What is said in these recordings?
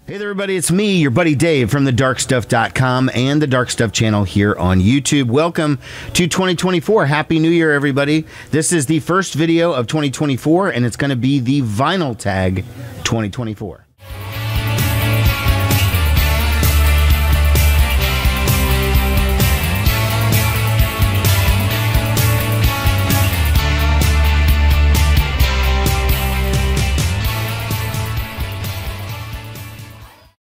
Hey there, everybody, it's me, your buddy Dave from thedarkstuff.com and the Dark Stuff channel here on YouTube. Welcome to 2024. Happy New Year, everybody. This is the first video of 2024, and it's going to be the Vinyl Tag 2024.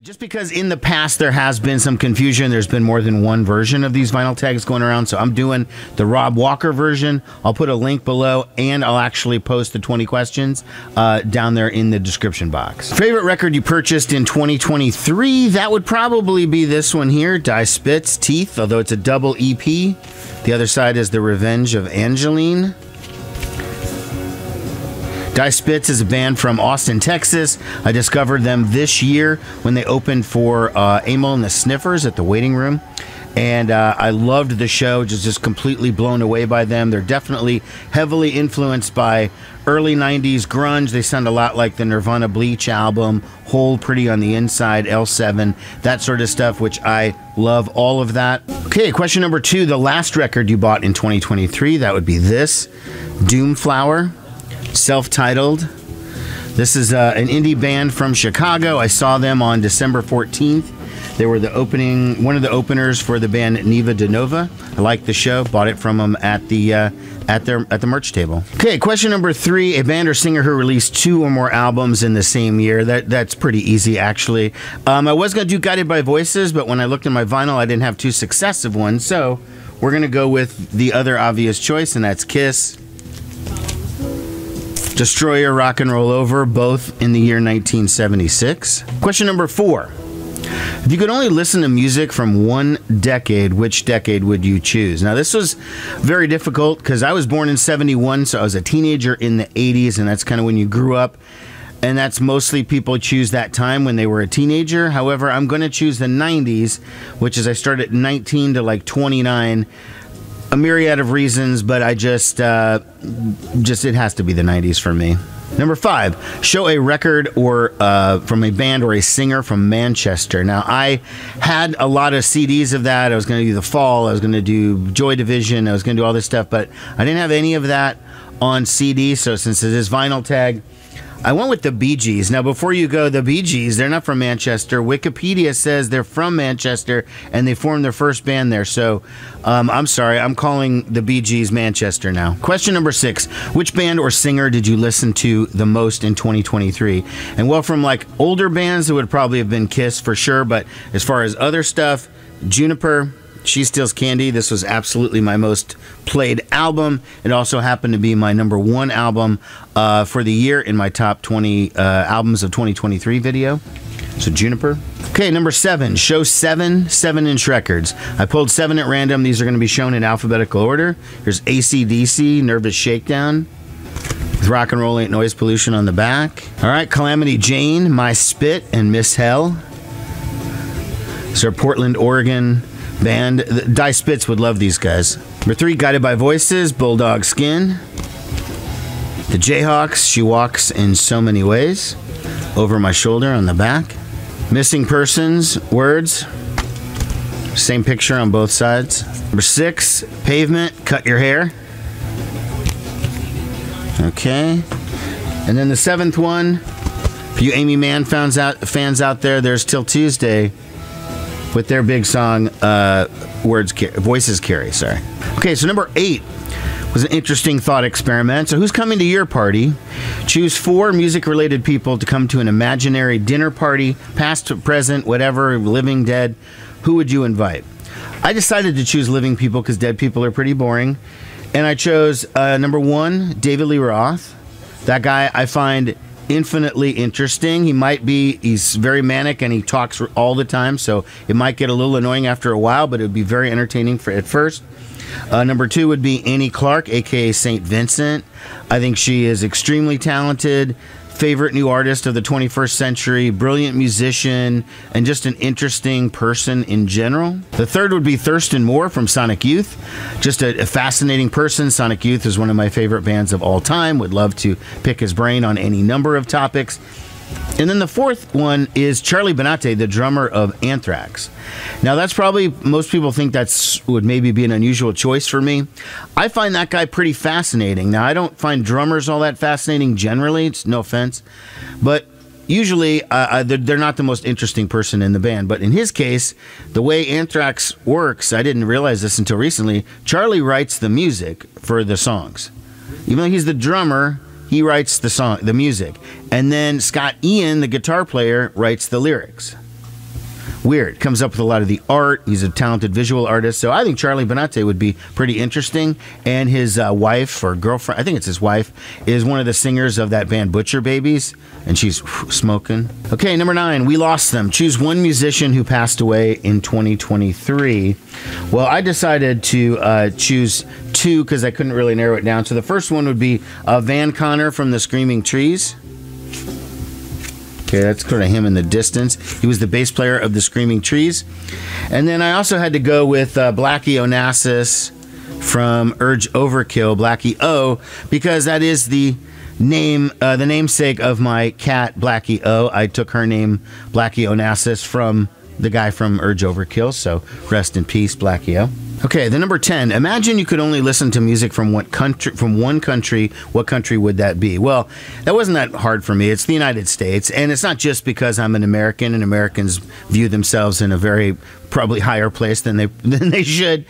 Just because in the past there has been some confusion, there's been more than one version of these vinyl tags going around, so I'm doing the Rob Walker version. I'll put a link below, and I'll actually post the 20 questions down there in the description box. Favorite record you purchased in 2023? That would probably be this one here, Die Spitz, Teeth, although it's a double EP. The other side is The Revenge of Angeline. Die Spitz is a band from Austin, Texas. I discovered them this year when they opened for Amyl and the Sniffers at the Waiting Room. And I loved the show, just completely blown away by them. They're definitely heavily influenced by early 90s grunge. They sound a lot like the Nirvana Bleach album, Hole Pretty on the Inside, L7, that sort of stuff, which I love all of that. Okay, question number 2, the last record you bought in 2023, that would be this, Doomflower. Self-titled. This is an indie band from Chicago. I saw them on December 14th. They were one of the openers for the band Neva De Nova. I liked the show. Bought it from them at the merch table. Okay, question number 3. A band or singer who released 2 or more albums in the same year. That's pretty easy, actually. I was going to do Guided by Voices, but when I looked in my vinyl, I didn't have 2 successive ones. So we're going to go with the other obvious choice, and that's Kiss. Destroyer, Rock and Roll Over, both in the year 1976. Question number 4. If you could only listen to music from one decade, which decade would you choose? Now, this was very difficult because I was born in 71, so I was a teenager in the 80s, and that's kind of when you grew up. And that's mostly people choose that time when they were a teenager. However, I'm going to choose the 90s, which is I started at 19 to like 29. A myriad of reasons, but I just it has to be the 90s for me. Number 5, show a record or from a band or a singer from Manchester. Now, I had a lot of CDs of that. I was going to do The Fall. I was going to do Joy Division. I was going to do all this stuff, but I didn't have any of that on CD. So since it is Vinyl Tag, I went with the Bee Gees. Now, before you go, the Bee Gees, they're not from Manchester. Wikipedia says they're from Manchester, and they formed their first band there. So, I'm sorry. I'm calling the Bee Gees Manchester now. Question number 6. Which band or singer did you listen to the most in 2023? And, well, from, like, older bands, it would probably have been Kiss for sure. But as far as other stuff, Juniper, She Steals Candy. This was absolutely my most played album. It also happened to be my number 1 album for the year in my top 20 albums of 2023 video. So Juniper. Okay, number 7. Show 7 7-inch records. I pulled 7 at random. These are going to be shown in alphabetical order. Here's AC/DC, Nervous Shakedown, with Rock and Roll Ain't Noise Pollution on the back. All right, Calamity Jane, My Spit, and Miss Hell. These are Portland, Oregon band. Die Spitz would love these guys. Number 3, Guided by Voices, Bulldog Skin. The Jayhawks, She Walks in So Many Ways, Over My Shoulder on the back. Missing Persons, Words. Same picture on both sides. Number 6, Pavement, Cut Your Hair. Okay. And then the 7th one, for you Amy Mann fans out there, there's Till Tuesday, with their big song, Voices Carry, sorry. Okay, so number 8 was an interesting thought experiment. So who's coming to your party? Choose 4 music-related people to come to an imaginary dinner party, past, present, whatever, living, dead. Who would you invite? I decided to choose living people because dead people are pretty boring. And I chose number 1, David Lee Roth. That guy I find infinitely interesting. He's very manic and he talks all the time, so it might get a little annoying after a while, but it would be very entertaining at first. Number 2 would be Annie Clark, aka St. Vincent. I think she is extremely talented, favorite new artist of the 21st century, brilliant musician, and just an interesting person in general. The 3rd would be Thurston Moore from Sonic Youth. Just a fascinating person. Sonic Youth is one of my favorite bands of all time. Would love to pick his brain on any number of topics. And then the fourth one is Charlie Benante, the drummer of Anthrax. Now, that's probably, most people think that's would maybe be an unusual choice for me. I find that guy pretty fascinating. Now, I don't find drummers all that fascinating generally. It's no offense. But usually, they're not the most interesting person in the band. But in his case, the way Anthrax works, I didn't realize this until recently, Charlie writes the music for the songs. Even though he's the drummer, he writes the music. And then Scott Ian, the guitar player, writes the lyrics. Weird. Comes up with a lot of the art. He's a talented visual artist. So I think Charlie Benante would be pretty interesting. And his wife or girlfriend, I think it's his wife, is one of the singers of that band Butcher Babies. And she's smoking. Okay, number 9, we lost them. Choose one musician who passed away in 2023. Well, I decided to choose 2 because I couldn't really narrow it down. So the first one would be Van Conner from the Screaming Trees. Okay, that's kind of him in the distance. He was the bass player of the Screaming Trees. And then I also had to go with Blackie Onassis from Urge Overkill, Blackie O, because that is the namesake of my cat, Blackie O. I took her name, Blackie Onassis, from the guy from Urge Overkill, so rest in peace, Blackie O. Okay, the number 10. Imagine you could only listen to music from one country. What country would that be? Well, that wasn't that hard for me. It's the United States, and it's not just because I'm an American, and Americans view themselves in a very probably higher place than they should.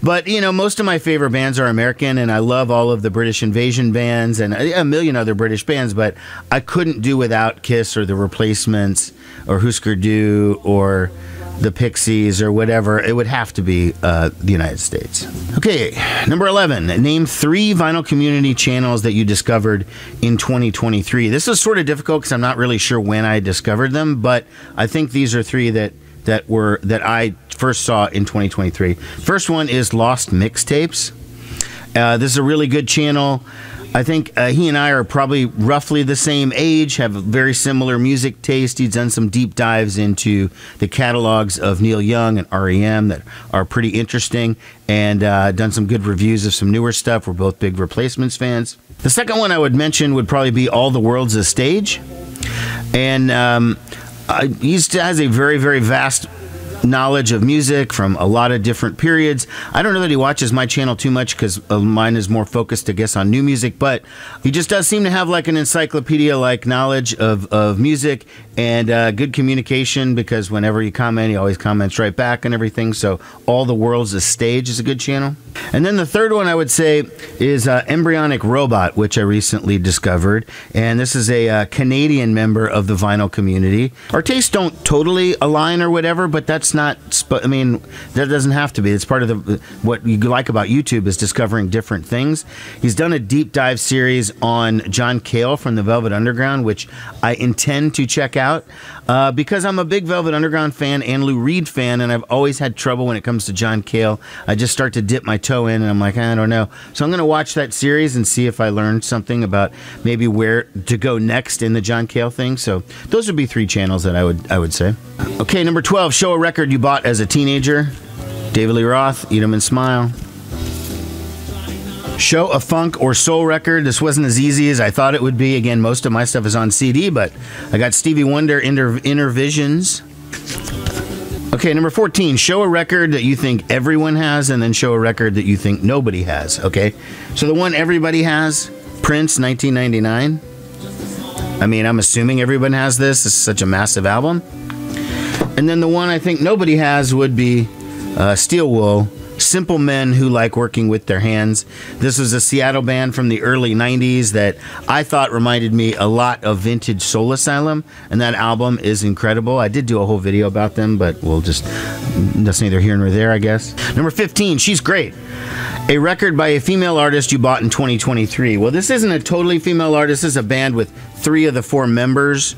But, you know, most of my favorite bands are American, and I love all of the British Invasion bands and a million other British bands, but I couldn't do without Kiss or The Replacements or Husker Du or the Pixies or whatever. It would have to be the United States. Okay, number 11. Name 3 vinyl community channels that you discovered in 2023. This is sort of difficult because I'm not really sure when I discovered them, but I think these are 3 that I first saw in 2023. First one is Lost Mixtapes. This is a really good channel. I think he and I are probably roughly the same age, have a very similar music taste. He's done some deep dives into the catalogs of Neil Young and R.E.M. that are pretty interesting, and done some good reviews of some newer stuff. We're both big Replacements fans. The second one I would mention would probably be All the World's a Stage. And he has a very, very vast knowledge of music from a lot of different periods. I don't know that he watches my channel too much because mine is more focused, I guess, on new music, but he just does seem to have like an encyclopedia-like knowledge of music and good communication, because whenever you comment, he always comments right back and everything. So All the World's a Stage is a good channel. And then the third one I would say is Embryonic Robot, which I recently discovered. And this is a Canadian member of the vinyl community. Our tastes don't totally align or whatever, but that's not, I mean, that doesn't have to be. It's part of what you like about YouTube is discovering different things. He's done a deep dive series on John Cale from the Velvet Underground, which I intend to check out because I'm a big Velvet Underground fan and Lou Reed fan, and I've always had trouble when it comes to John Cale. I just start to dip my toe in, and I'm like, I don't know. So I'm going to watch that series and see if I learned something about maybe where to go next in the John Cale thing. So those would be 3 channels that I would say. Okay, number 12, show a record you bought as a teenager. David Lee Roth, Eat 'em and Smile. Show a funk or soul record. This wasn't as easy as I thought it would be. Again, most of my stuff is on CD, but I got Stevie Wonder, Inner Visions. Okay, number 14, show a record that you think everyone has, and then show a record that you think nobody has, okay? So the one everybody has, Prince, 1999. I mean, I'm assuming everyone has this. This is such a massive album. And then the one I think nobody has would be Steel Wool, Simple Men Who Like Working with Their Hands. This was a Seattle band from the early 90s that I thought reminded me a lot of vintage Soul Asylum, and that album is incredible. I did do a whole video about them, but that's neither here nor there, I guess. Number 15, She's Great. A record by a female artist you bought in 2023. Well, this isn't a totally female artist. This is a band with 3 of the 4 members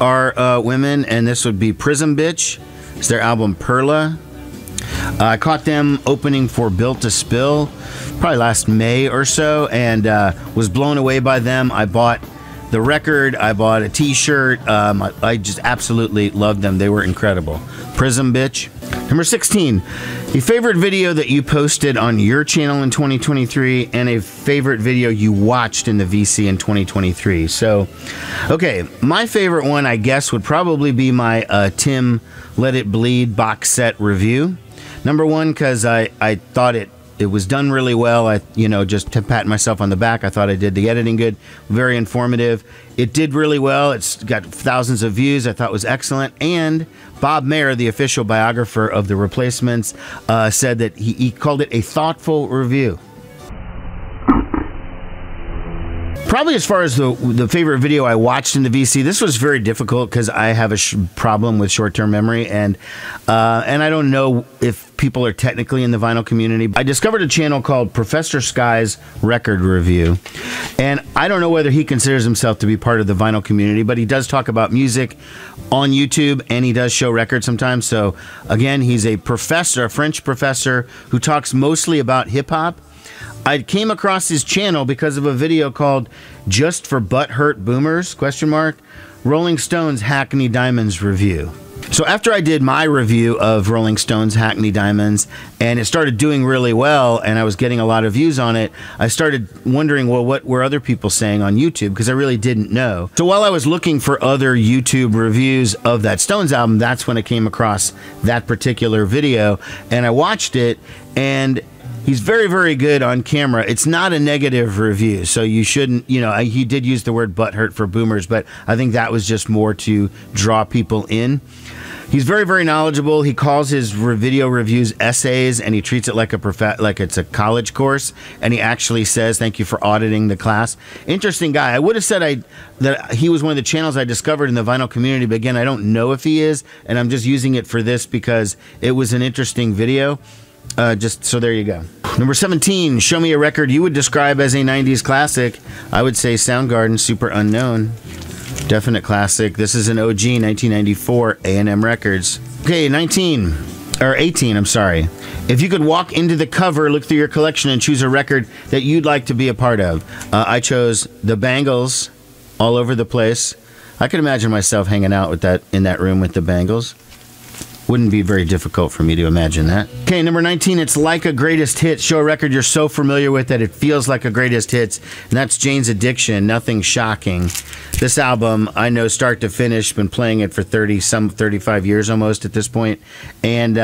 are women, and this would be Prism Bitch. It's their album Perla. I caught them opening for Built to Spill probably last May or so, and was blown away by them. I bought the record, I bought a t-shirt. I just absolutely loved them. They were incredible. Prism Bitch. Number 16, a favorite video that you posted on your channel in 2023 and a favorite video you watched in the VC in 2023. So, okay, my favorite one, I guess, would probably be my Tim Let It Bleed box set review. Number one, because I thought it was done really well. Just to pat myself on the back, I thought I did the editing good, very informative. It did really well. It's got thousands of views. I thought it was excellent. And Bob Mayer, the official biographer of The Replacements, said that he called it a thoughtful review. Probably as far as the favorite video I watched in the VC, this was very difficult because I have a problem with short-term memory, and I don't know if people are technically in the vinyl community. I discovered a channel called Professor Sky's Record Review, and I don't know whether he considers himself to be part of the vinyl community, but he does talk about music on YouTube, and he does show records sometimes. So again, he's a professor, a French professor who talks mostly about hip-hop. I came across his channel because of a video called Just for Butthurt Boomers, ? Rolling Stones Hackney Diamonds Review. So after I did my review of Rolling Stones Hackney Diamonds, and it started doing really well, and I was getting a lot of views on it, I started wondering, well, what were other people saying on YouTube? Because I really didn't know. So while I was looking for other YouTube reviews of that Stones album, that's when I came across that particular video, and I watched it, and he's very, very good on camera. It's not a negative review, so you shouldn't, he did use the word butthurt for boomers, but I think that was just more to draw people in. He's very, very knowledgeable. He calls his video reviews essays, and he treats it like it's a college course, and he actually says, thank you for auditing the class. Interesting guy. I would have said that he was one of the channels I discovered in the vinyl community, but again, I don't know if he is, and I'm just using it for this because it was an interesting video. Just so there you go. Number 17, show me a record you would describe as a 90s classic. I would say Soundgarden, Super Unknown. Definite classic. This is an OG, 1994, A&M Records. Okay, 18, I'm sorry. If you could walk into the cover, look through your collection, and choose a record that you'd like to be a part of. I chose the Bangles, All Over the Place. I could imagine myself hanging out with in that room with the Bangles. Wouldn't be very difficult for me to imagine that. Okay, number 19, it's like a greatest hits. Show a record you're so familiar with that it feels like a greatest hits, and that's Jane's Addiction, Nothing Shocking. This album, I know start to finish, been playing it for 35 years almost at this point, and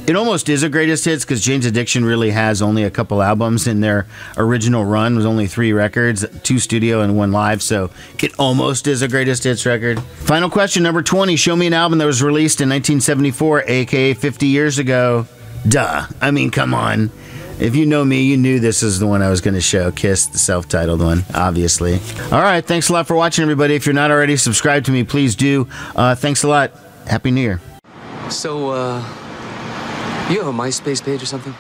it almost is a greatest hits because Jane's Addiction really has only a couple albums in their original run. It was only 3 records, 2 studio and 1 live, so it almost is a greatest hits record. Final question, number 20, show me an album that was released in 1974, aka 50 years ago. Duh. I mean, come on. If you know me, you knew this is the one I was going to show. Kiss, the self-titled one, obviously. All right, thanks a lot for watching, everybody. If you're not already subscribed to me, please do. Thanks a lot. Happy New Year. So, you have a MySpace page or something?